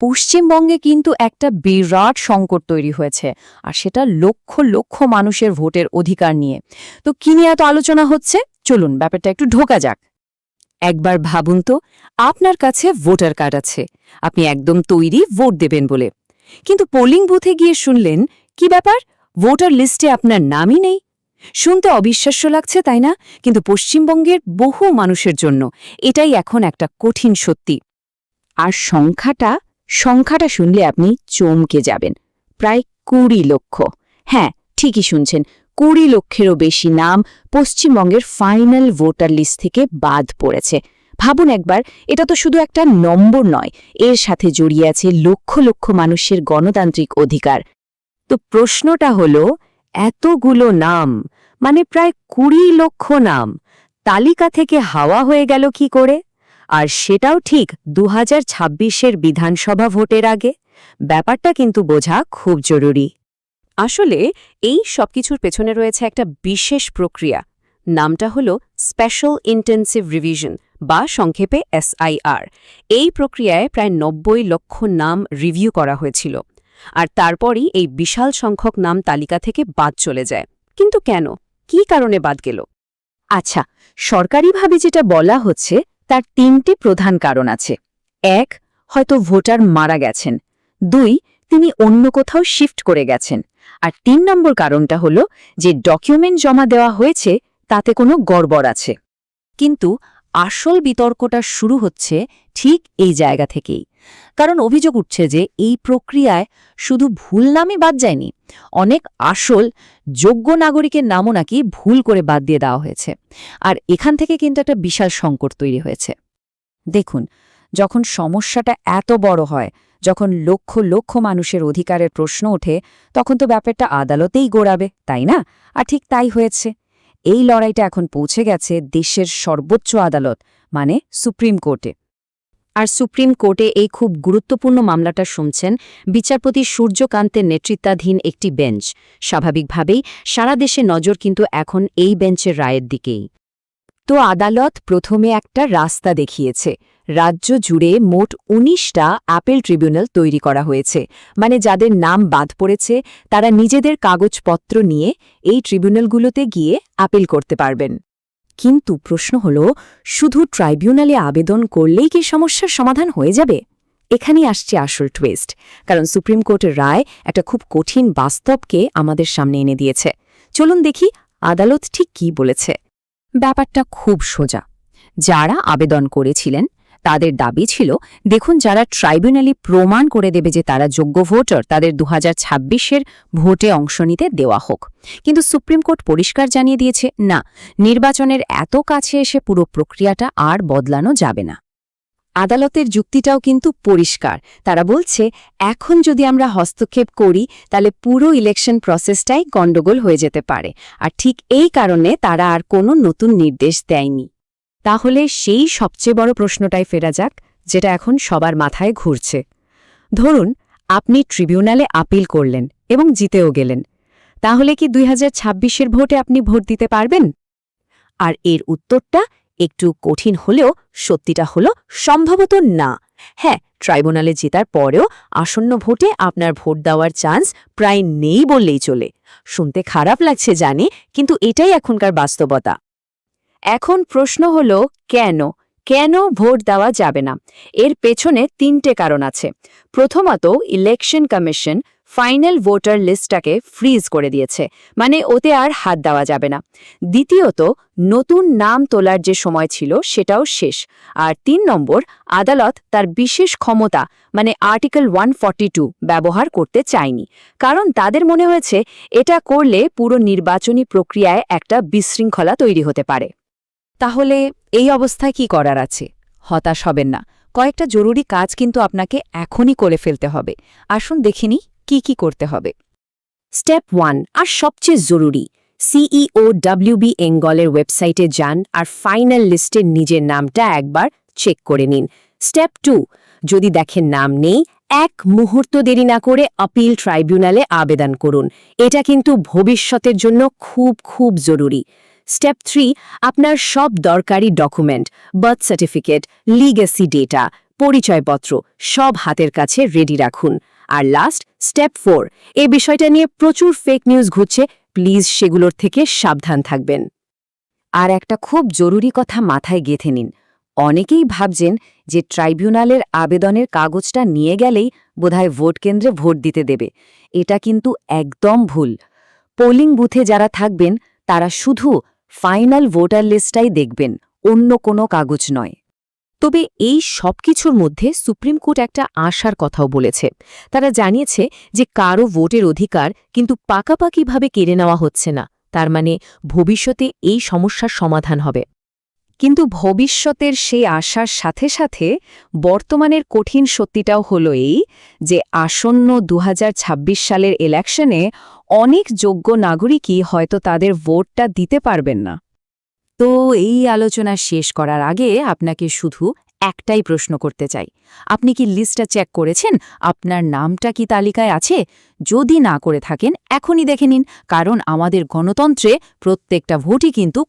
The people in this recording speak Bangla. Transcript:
পশ্চিমবঙ্গে কিন্তু একটা বিরাট সংকট তৈরি হয়েছে, আর সেটা লক্ষ লক্ষ মানুষের ভোটের অধিকার নিয়ে। তো কি নিয়ে এত আলোচনা হচ্ছে, চলুন ব্যাপারটা একটু ঢোকা যাক। একবার ভাবুন তো, আপনার কাছে ভোটার কার্ড আছে, আপনি একদম তৈরি ভোট দেবেন বলে, কিন্তু পোলিং বুথে গিয়ে শুনলেন কি ব্যাপার, ভোটার লিস্টে আপনার নামই নেই। শুনতে অবিশ্বাস্য লাগছে, তাই না? কিন্তু পশ্চিমবঙ্গের বহু মানুষের জন্য এটাই এখন একটা কঠিন সত্যি। আর সংখ্যাটা শুনলে আপনি চমকে যাবেন। প্রায় ২০ লক্ষ। হ্যাঁ, ঠিকই শুনছেন, ২০ লক্ষেরও বেশি নাম পশ্চিমবঙ্গের ফাইনাল ভোটার লিস্ট থেকে বাদ পড়েছে। ভাবুন একবার, এটা তো শুধু একটা নম্বর নয়, এর সাথে জড়িয়ে আছে লক্ষ লক্ষ মানুষের গণতান্ত্রিক অধিকার। তো প্রশ্নটা হলো, এতগুলো নাম, মানে প্রায় ২০ লক্ষ নাম, তালিকা থেকে হাওয়া হয়ে গেল কি করে? আর সেটাও ঠিক ২০২৬-এর বিধানসভা ভোটের আগে। ব্যাপারটা কিন্তু বোঝা খুব জরুরি। আসলে এই সবকিছুর পেছনে রয়েছে একটা বিশেষ প্রক্রিয়া। নামটা হলো স্পেশাল ইন্টেন্সিভ রিভিশন, বা সংক্ষেপে SIR। এই প্রক্রিয়ায় প্রায় ৯০ লক্ষ নাম রিভিউ করা হয়েছিল, আর তারপরই এই বিশাল সংখ্যক নাম তালিকা থেকে বাদ চলে যায়। কিন্তু কেন, কী কারণে বাদ গেল? আচ্ছা, সরকারিভাবে যেটা বলা হচ্ছে তার ৩টে প্রধান কারণ আছে। ১, হয়তো ভোটার মারা গেছেন। ২, তিনি অন্য কোথাও শিফট করে গেছেন। আর ৩ নম্বর কারণটা হলো যে ডকুমেন্ট জমা দেওয়া হয়েছে তাতে কোনো গড়বড় আছে। কিন্তু আসল বিতর্কটা শুরু হচ্ছে ঠিক এই জায়গা থেকেই। কারণ অভিযোগ উঠছে যে এই প্রক্রিয়ায় শুধু ভুল নামই বাদ যায়নি, অনেক আসল যোগ্য নাগরিকের নামও নাকি ভুল করে বাদ দিয়ে দেওয়া হয়েছে। আর এখান থেকে কিন্তু একটা বিশাল সংকট তৈরি হয়েছে। দেখুন, যখন সমস্যাটা এত বড় হয়, যখন লক্ষ লক্ষ মানুষের অধিকারের প্রশ্ন ওঠে, তখন তো ব্যাপারটা আদালতেই গড়াবে, তাই না? আর ঠিক তাই হয়েছে। এই লড়াইটা এখন পৌঁছে গেছে দেশের সর্বোচ্চ আদালত, মানে সুপ্রিম কোর্টে। আর সুপ্রিম কোর্টে এই খুব গুরুত্বপূর্ণ মামলাটা শুনছেন বিচারপতি সূর্যকান্তের নেতৃত্বাধীন একটি বেঞ্চ। স্বাভাবিকভাবেই সারা দেশে নজর কিন্তু এখন এই বেঞ্চের রায়ের দিকেই। তো আদালত প্রথমে একটা রাস্তা দেখিয়েছে। রাজ্য জুড়ে মোট ১৯টা অ্যাপেল ট্রিব্যুনাল তৈরি করা হয়েছে, মানে যাদের নাম বাদ পড়েছে তারা নিজেদের কাগজপত্র নিয়ে এই ট্রিব্যুনালগুলোতে গিয়ে আপিল করতে পারবেন। কিন্তু প্রশ্ন হল, শুধু ট্রাইব্যুনালে আবেদন করলেই কি সমস্যার সমাধান হয়ে যাবে? এখানেই আসছে আসল টুইস্ট, কারণ সুপ্রিম কোর্টের রায় একটা খুব কঠিন বাস্তবকে আমাদের সামনে এনে দিয়েছে। চলুন দেখি আদালত ঠিক কী বলেছে। ব্যাপারটা খুব সোজা। যারা আবেদন করেছিলেন তাদের দাবি ছিল, দেখুন, যারা ট্রাইব্যুনালি প্রমাণ করে দেবে যে তারা যোগ্য ভোটার, তাদের ২০২৬-এর ভোটে অংশ নিতে দেওয়া হোক। কিন্তু সুপ্রিম কোর্ট পরিষ্কার জানিয়ে দিয়েছে, না, নির্বাচনের এত কাছে এসে পুরো প্রক্রিয়াটা আর বদলানো যাবে না। আদালতের যুক্তিটাও কিন্তু পরিষ্কার। তারা বলছে, এখন যদি আমরা হস্তক্ষেপ করি তাহলে পুরো ইলেকশন প্রসেসটাই গণ্ডগোল হয়ে যেতে পারে। আর ঠিক এই কারণে তারা আর কোনো নতুন নির্দেশ দেয়নি। তাহলে সেই সবচেয়ে বড় প্রশ্নটাই ফেরা যাক, যেটা এখন সবার মাথায় ঘুরছে। ধরুন, আপনি ট্রিবিউনালে আপিল করলেন এবং জিতেও গেলেন। তাহলে কি ২০২৬-এর ভোটে আপনি ভোট দিতে পারবেন? আর এর উত্তরটা একটু কঠিন হলেও সত্যিটা হলো সম্ভবত না। হ্যাঁ, ট্রাইব্যুনালে জেতার পরেও আসন্ন ভোটে আপনার ভোট দেওয়ার চান্স প্রায় নেই বললেই চলে। শুনতে খারাপ লাগছে জানি, কিন্তু এটাই এখনকার বাস্তবতা। এখন প্রশ্ন হলো, কেন ভোট দেওয়া যাবে না? এর পেছনে ৩টে কারণ আছে। প্রথমত, ইলেকশন কমিশন ফাইনাল ভোটার লিস্টটাকে ফ্রিজ করে দিয়েছে, মানে ওতে আর হাত দেওয়া যাবে না। দ্বিতীয়ত, নতুন নাম তোলার যে সময় ছিল সেটাও শেষ। আর ৩ নম্বর, আদালত তার বিশেষ ক্ষমতা, মানে আর্টিকেল 142 ব্যবহার করতে চায়নি, কারণ তাদের মনে হয়েছে এটা করলে পুরো নির্বাচনী প্রক্রিয়ায় একটা বিশৃঙ্খলা তৈরি হতে পারে। তাহলে এই অবস্থায় কি করার আছে? হতাশ হবেন না, কয়েকটা জরুরি কাজ কিন্তু আপনাকে এখনই করে ফেলতে হবে। আসুন দেখিনি কি করতে হবে। স্টেপ 1, আর সবচেয়ে জরুরি, CEOWB বেঙ্গলের ওয়েবসাইটে যান আর ফাইনাল লিস্টের নিজের নামটা একবার চেক করে নিন। স্টেপ 2, যদি দেখেন নাম নেই, এক মুহূর্ত দেরি না করে আপিল ট্রাইব্যুনালে আবেদন করুন। এটা কিন্তু ভবিষ্যতের জন্য খুব খুব জরুরি। স্টেপ 3, আপনার সব দরকারি document, birth certificate, legacy data, পরিচয়পত্র সব হাতের কাছে রেডি রাখুন। আর লাস্ট স্টেপ 4, এই বিষয়টা নিয়ে প্রচুর ফেক নিউজ ঘুরছে, প্লিজ সেগুলোর থেকে সাবধান থাকবেন। আর একটা খুব জরুরি কথা মাথায় গেঁথে নিন, অনেকেই ভাবছেন যে ট্রাইব্যুনালের আবেদনের কাগজটা নিয়ে গেলেই বোধহয় ভোট কেন্দ্রে ভোট দিতে দেবে। এটা কিন্তু একদম ভুল। পোলিং বুথে যারা থাকবেন তারা শুধু ফাইনাল ভোটার লিস্টটাই দেখবেন, অন্য কোনো কাগজ নয়। তবে এই সব কিছুর মধ্যে সুপ্রিম কোর্ট একটা আশার কথাও বলেছে। তারা জানিয়েছে যে কারও ভোটের অধিকার কিন্তু পাকাপাকিভাবে কেড়ে নেওয়া হচ্ছে না, তার মানে ভবিষ্যতে এই সমস্যার সমাধান হবে। কিন্তু ভবিষ্যতের সেই আশার সাথে সাথে বর্তমানের কঠিন সত্যিটাও হলো এই যে আসন্ন 2026 সালের ইলেকশনে অনেক যোগ্য নাগরিকই হয়তো তাদের ভোটটা দিতে পারবেন না। তো এই আলোচনা শেষ করার আগে আপনাকে শুধু একটাই প্রশ্ন করতে চাই, আপনি কি লিস্টটা চেক করেছেন? আপনার নামটা কি তালিকায় আছে? যদি না করে থাকেন এখনই দেখে নিন, কারণ আমাদের গণতন্ত্রে প্রত্যেকটা ভোটই কিন্তু